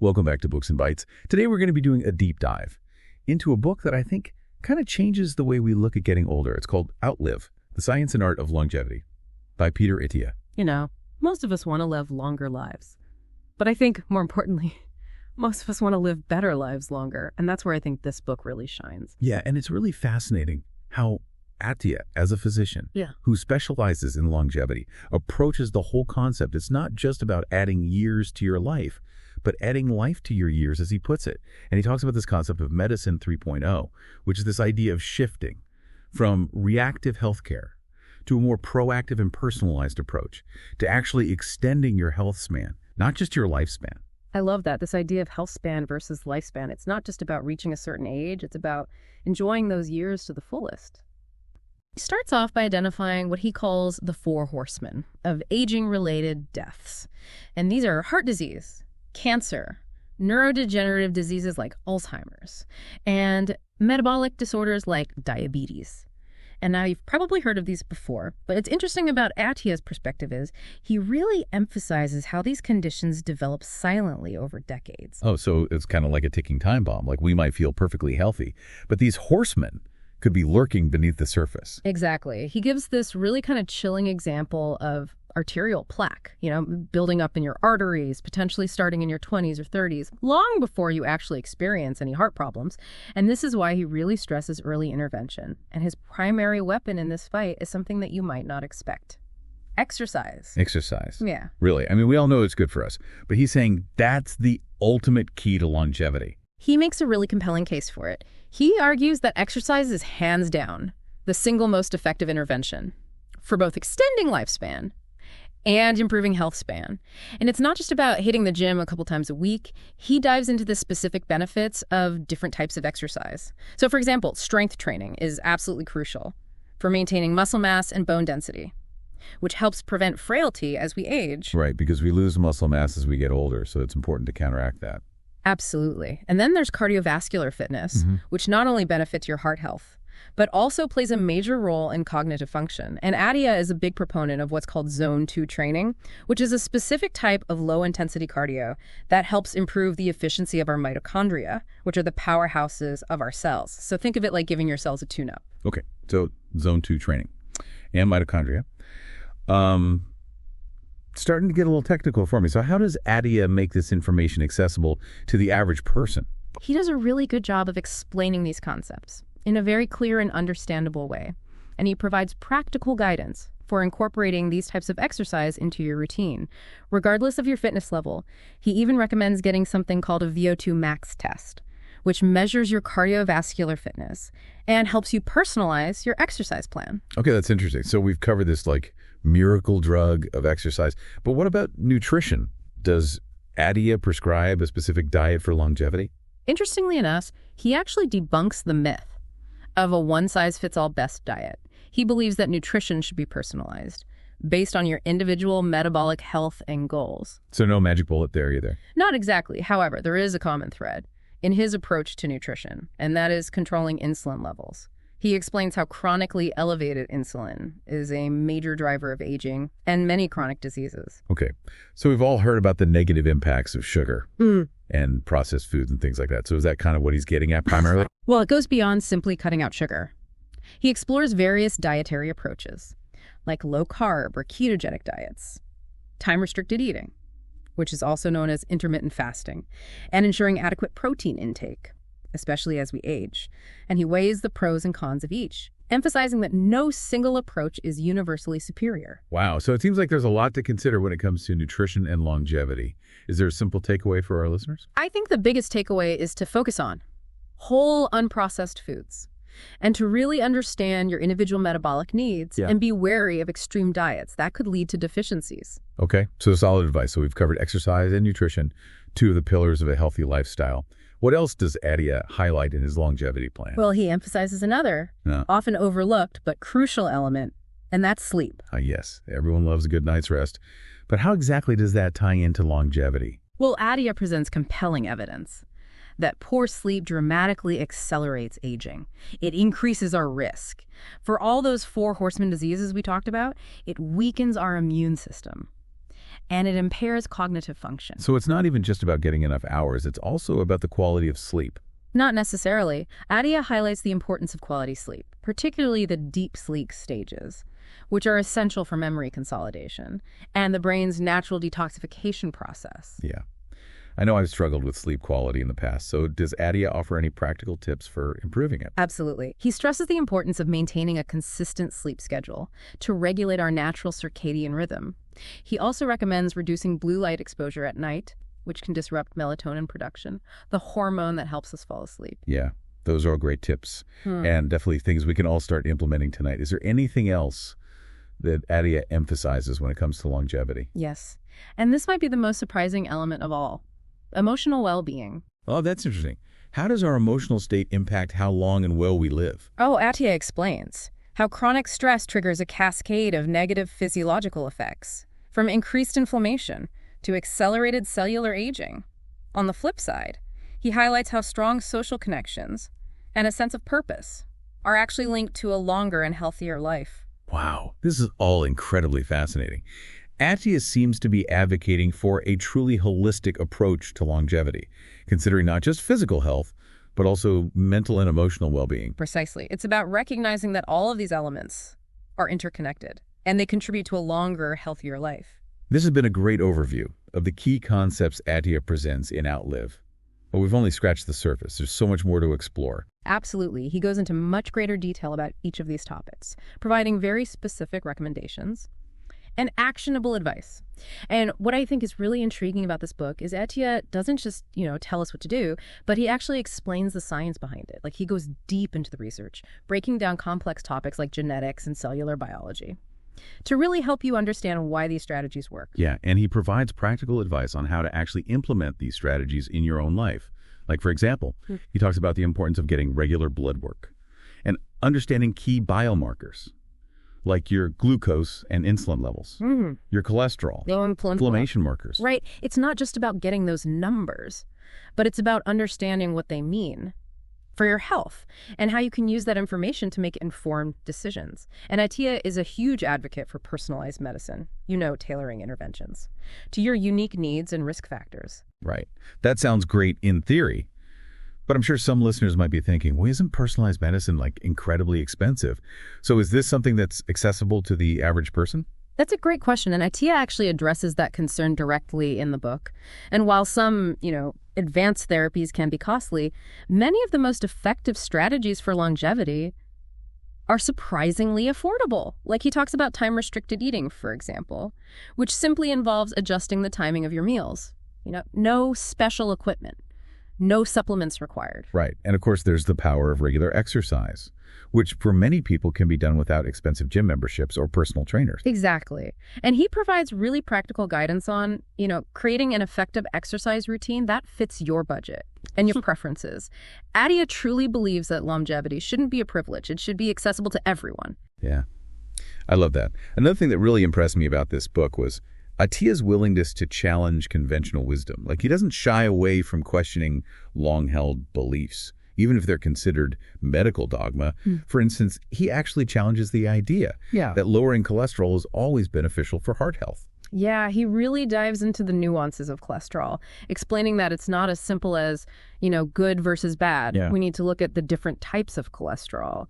Welcome back to Books and Bites. Today we're going to be doing a deep dive into a book that I think kind of changes the way we look at getting older. It's called Outlive, The Science and Art of Longevity by Peter Attia. You know, most of us want to live longer lives. But I think, more importantly, most of us want to live better lives longer. And that's where I think this book really shines. Yeah, and it's really fascinating how Attia, as a physician who specializes in longevity, approaches the whole concept. It's not just about adding years to your life, but adding life to your years, as he puts it. And he talks about this concept of medicine 3.0, which is this idea of shifting from reactive healthcare to a more proactive and personalized approach, to actually extending your health span, not just your lifespan. I love that, this idea of health span versus lifespan. It's not just about reaching a certain age, it's about enjoying those years to the fullest. He starts off by identifying what he calls the 4 horsemen of aging-related deaths. And these are heart disease, cancer, neurodegenerative diseases like Alzheimer's, and metabolic disorders like diabetes. And now you've probably heard of these before, but what's interesting about Attia's perspective is he really emphasizes how these conditions develop silently over decades. Oh, so it's kind of like a ticking time bomb. Like, we might feel perfectly healthy, but these horsemen could be lurking beneath the surface. Exactly. He gives this really kind of chilling example of arterial plaque, building up in your arteries, potentially starting in your 20s or 30s, long before you actually experience any heart problems. And this is why he really stresses early intervention. And his primary weapon in this fight is something that you might not expect. Exercise. Exercise. Yeah. Really. I mean, we all know it's good for us, but he's saying that's the ultimate key to longevity. He makes a really compelling case for it. He argues that exercise is hands down the single most effective intervention for both extending lifespan and improving health span. And it's not just about hitting the gym a couple times a week. He dives into the specific benefits of different types of exercise. So, for example, strength training is absolutely crucial for maintaining muscle mass and bone density, which helps prevent frailty as we age. Right, because we lose muscle mass as we get older, so it's important to counteract that. Absolutely. And then there's cardiovascular fitness, which not only benefits your heart health, but also plays a major role in cognitive function. And Attia is a big proponent of what's called Zone 2 training, which is a specific type of low-intensity cardio that helps improve the efficiency of our mitochondria, which are the powerhouses of our cells. So think of it like giving your cells a tune-up. Okay, so Zone 2 training and mitochondria. Starting to get a little technical for me. So how does Attia make this information accessible to the average person? He does a really good job of explaining these concepts in a very clear and understandable way. And he provides practical guidance for incorporating these types of exercise into your routine. Regardless of your fitness level, he even recommends getting something called a VO2 max test, which measures your cardiovascular fitness and helps you personalize your exercise plan. Okay, that's interesting. So we've covered this like miracle drug of exercise. But what about nutrition? Does Attia prescribe a specific diet for longevity? Interestingly enough, he actually debunks the myth of a one-size-fits-all best diet. He believes that nutrition should be personalized based on your individual metabolic health and goals. So no magic bullet there either? Not exactly. However, there is a common thread in his approach to nutrition, and that is controlling insulin levels. He explains how chronically elevated insulin is a major driver of aging and many chronic diseases. Okay, so we've all heard about the negative impacts of sugar and processed foods and things like that. So is that kind of what he's getting at primarily? Well, it goes beyond simply cutting out sugar. He explores various dietary approaches, like low-carb or ketogenic diets, time-restricted eating, which is also known as intermittent fasting, and ensuring adequate protein intake, especially as we age. And he weighs the pros and cons of each, emphasizing that no single approach is universally superior. Wow. So it seems like there's a lot to consider when it comes to nutrition and longevity. Is there a simple takeaway for our listeners? I think the biggest takeaway is to focus on whole, unprocessed foods and to really understand your individual metabolic needs and be wary of extreme diets. That could lead to deficiencies. Okay. So solid advice. So we've covered exercise and nutrition, 2 of the pillars of a healthy lifestyle. What else does Attia highlight in his longevity plan? Well, he emphasizes another, often overlooked but crucial element, and that's sleep. Yes, everyone loves a good night's rest. But how exactly does that tie into longevity? Well, Attia presents compelling evidence that poor sleep dramatically accelerates aging. It increases our risk. For all those 4 horseman diseases we talked about, it weakens our immune system. and it impairs cognitive function. So it's not even just about getting enough hours, it's also about the quality of sleep. Not necessarily. Attia highlights the importance of quality sleep, particularly the deep sleep stages, which are essential for memory consolidation, and the brain's natural detoxification process. Yeah. I know I've struggled with sleep quality in the past, so does Attia offer any practical tips for improving it? Absolutely. He stresses the importance of maintaining a consistent sleep schedule to regulate our natural circadian rhythm. He also recommends reducing blue light exposure at night, which can disrupt melatonin production, the hormone that helps us fall asleep. Yeah, those are all great tips, and definitely things we can all start implementing tonight. Is there anything else that Attia emphasizes when it comes to longevity? Yes, and this might be the most surprising element of all. Emotional well-being. Oh, that's interesting. How does our emotional state impact how long and well we live? Oh, Attia explains how chronic stress triggers a cascade of negative physiological effects, from increased inflammation to accelerated cellular aging. On the flip side, he highlights how strong social connections and a sense of purpose are actually linked to a longer and healthier life. Wow, this is all incredibly fascinating. Attia seems to be advocating for a truly holistic approach to longevity, considering not just physical health, but also mental and emotional well-being. Precisely. It's about recognizing that all of these elements are interconnected, and they contribute to a longer, healthier life. This has been a great overview of the key concepts Attia presents in Outlive. But we've only scratched the surface. There's so much more to explore. Absolutely. He goes into much greater detail about each of these topics, providing very specific recommendations and actionable advice. And what I think is really intriguing about this book is Attia doesn't just, tell us what to do, but he actually explains the science behind it. Like, he goes deep into the research, breaking down complex topics like genetics and cellular biology to really help you understand why these strategies work. Yeah, and he provides practical advice on how to actually implement these strategies in your own life. Like, for example, he talks about the importance of getting regular blood work and understanding key biomarkers, like your glucose and insulin levels, your cholesterol, inflammation markers. Right. It's not just about getting those numbers, but it's about understanding what they mean for your health and how you can use that information to make informed decisions. And Attia is a huge advocate for personalized medicine, tailoring interventions to your unique needs and risk factors. Right. That sounds great in theory. But I'm sure some listeners might be thinking, well, isn't personalized medicine incredibly expensive? So is this something that's accessible to the average person? That's a great question, and Attia actually addresses that concern directly in the book. And while some, advanced therapies can be costly, many of the most effective strategies for longevity are surprisingly affordable. Like, he talks about time-restricted eating, for example, which simply involves adjusting the timing of your meals. No special equipment. No supplements required. Right. And of course, there's the power of regular exercise, which for many people can be done without expensive gym memberships or personal trainers. Exactly. And he provides really practical guidance on, creating an effective exercise routine that fits your budget and your preferences. Attia truly believes that longevity shouldn't be a privilege. It should be accessible to everyone. Yeah. I love that. Another thing that really impressed me about this book was Attia's willingness to challenge conventional wisdom. Like, he doesn't shy away from questioning long-held beliefs, even if they're considered medical dogma. For instance, he actually challenges the idea that lowering cholesterol is always beneficial for heart health. Yeah, he really dives into the nuances of cholesterol, explaining that it's not as simple as, good versus bad. Yeah. We need to look at the different types of cholesterol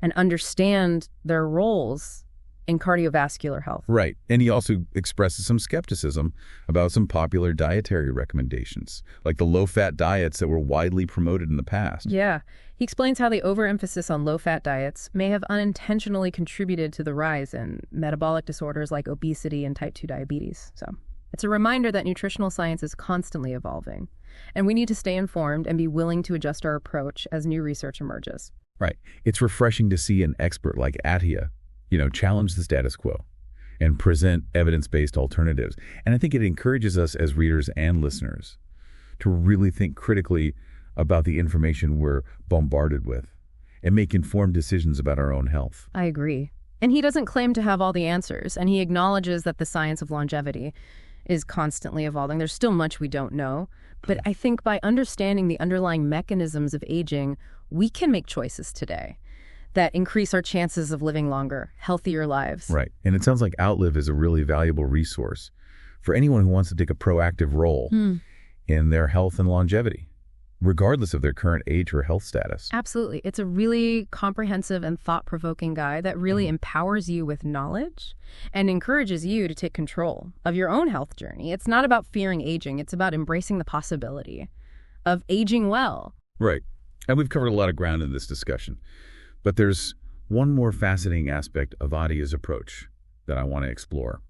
and understand their roles in cardiovascular health. Right. And he also expresses some skepticism about some popular dietary recommendations, like the low-fat diets that were widely promoted in the past. Yeah. He explains how the overemphasis on low-fat diets may have unintentionally contributed to the rise in metabolic disorders like obesity and type 2 diabetes. So it's a reminder that nutritional science is constantly evolving, and we need to stay informed and be willing to adjust our approach as new research emerges. Right. It's refreshing to see an expert like Attia challenge the status quo and present evidence-based alternatives. And I think it encourages us as readers and listeners to really think critically about the information we're bombarded with and make informed decisions about our own health. I agree. And he doesn't claim to have all the answers, and he acknowledges that the science of longevity is constantly evolving. There's still much we don't know, but I think by understanding the underlying mechanisms of aging, we can make choices today that increase our chances of living longer, healthier lives. Right. And it sounds like Outlive is a really valuable resource for anyone who wants to take a proactive role in their health and longevity, regardless of their current age or health status. Absolutely. It's a really comprehensive and thought-provoking guide that really empowers you with knowledge and encourages you to take control of your own health journey. It's not about fearing aging. It's about embracing the possibility of aging well. Right. And we've covered a lot of ground in this discussion. But there's one more fascinating aspect of Attia's approach that I want to explore.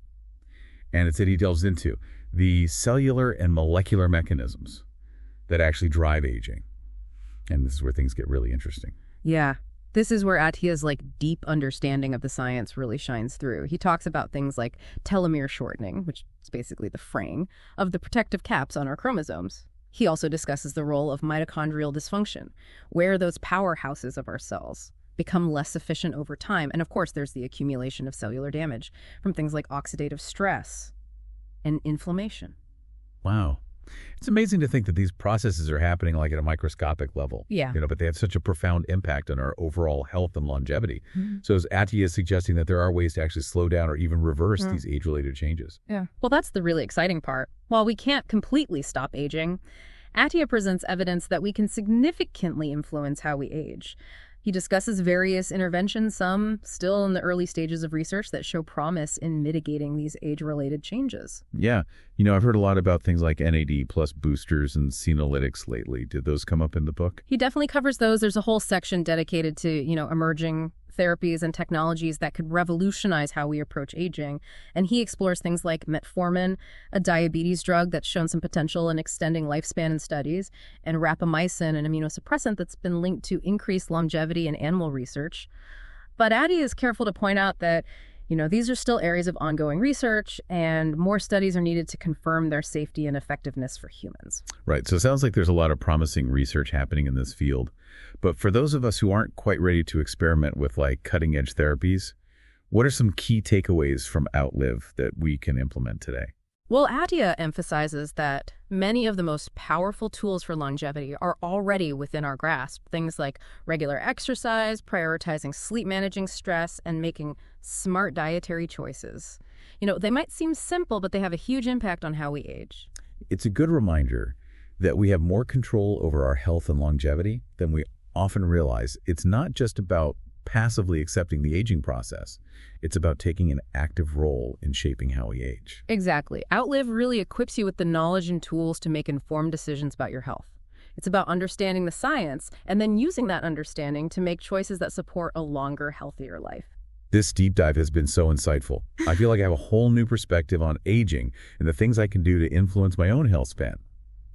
And it's that he delves into the cellular and molecular mechanisms that actually drive aging. And this is where things get really interesting. Yeah. This is where Attia's deep understanding of the science really shines through. He talks about things like telomere shortening, which is basically the fraying of the protective caps on our chromosomes. He also discusses the role of mitochondrial dysfunction, where those powerhouses of our cells become less efficient over time. And of course, there's the accumulation of cellular damage from things like oxidative stress and inflammation. Wow. It's amazing to think that these processes are happening at a microscopic level. Yeah. But they have such a profound impact on our overall health and longevity. So as Attia is suggesting that there are ways to actually slow down or even reverse these age-related changes. Yeah. Well, that's the really exciting part. While we can't completely stop aging, Attia presents evidence that we can significantly influence how we age. He discusses various interventions, some still in the early stages of research, that show promise in mitigating these age-related changes. Yeah. I've heard a lot about things like NAD plus boosters and senolytics lately. Did those come up in the book? He definitely covers those. There's a whole section dedicated to, emerging therapies and technologies that could revolutionize how we approach aging. And he explores things like metformin, a diabetes drug that's shown some potential in extending lifespan in studies, and rapamycin, an immunosuppressant that's been linked to increased longevity in animal research. But Attia is careful to point out that, these are still areas of ongoing research, and more studies are needed to confirm their safety and effectiveness for humans. Right. So it sounds like there's a lot of promising research happening in this field. But for those of us who aren't quite ready to experiment with cutting-edge therapies, what are some key takeaways from Outlive that we can implement today? Well, Attia emphasizes that many of the most powerful tools for longevity are already within our grasp. Things like regular exercise, prioritizing sleep, managing stress, and making smart dietary choices. They might seem simple, but they have a huge impact on how we age. It's a good reminder that we have more control over our health and longevity than we often realize. It's not just about passively accepting the aging process. It's about taking an active role in shaping how we age. Exactly. Outlive really equips you with the knowledge and tools to make informed decisions about your health. It's about understanding the science and then using that understanding to make choices that support a longer, healthier life. This deep dive has been so insightful. I feel like I have a whole new perspective on aging and the things I can do to influence my own health span.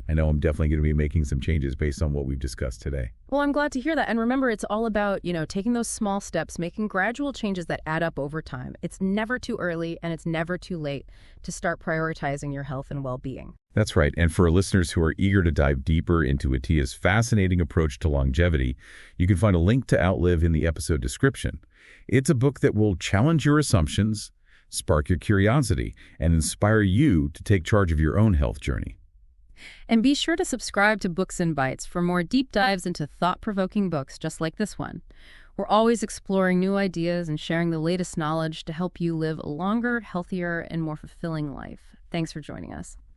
I know I'm definitely going to be making some changes based on what we've discussed today. Well, I'm glad to hear that. And remember, it's all about, taking those small steps, making gradual changes that add up over time. It's never too early and it's never too late to start prioritizing your health and well-being. That's right. And for listeners who are eager to dive deeper into Attia's fascinating approach to longevity, you can find a link to Outlive in the episode description. It's a book that will challenge your assumptions, spark your curiosity, and inspire you to take charge of your own health journey. And be sure to subscribe to Books and Bites for more deep dives into thought-provoking books just like this one. We're always exploring new ideas and sharing the latest knowledge to help you live a longer, healthier, and more fulfilling life. Thanks for joining us.